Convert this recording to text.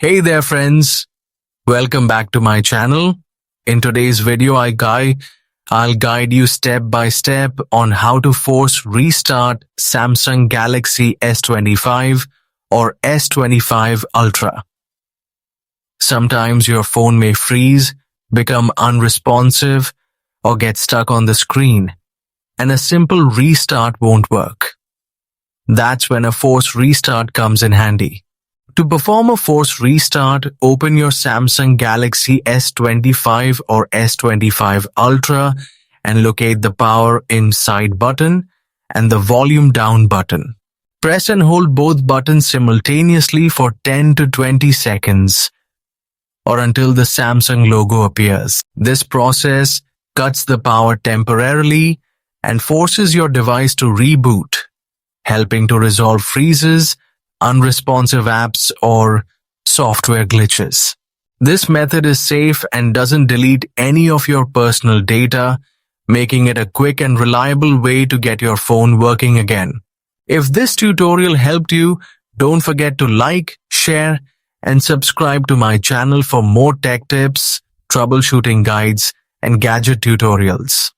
Hey there friends, welcome back to my channel. In today's video I'll guide you step by step on how to force restart Samsung Galaxy S25 or S25 Ultra. Sometimes your phone may freeze, become unresponsive, or get stuck on the screen, and a simple restart won't work. That's when a forced restart comes in handy. To perform a forced restart, open your Samsung Galaxy S25 or S25 Ultra and locate the power inside button and the volume down button. Press and hold both buttons simultaneously for 10 to 20 seconds or until the Samsung logo appears. This process cuts the power temporarily and forces your device to reboot, helping to resolve freezes, unresponsive apps, or software glitches. This method is safe and doesn't delete any of your personal data, making it a quick and reliable way to get your phone working again. If this tutorial helped you, don't forget to like, share, and subscribe to my channel for more tech tips, troubleshooting guides, and gadget tutorials.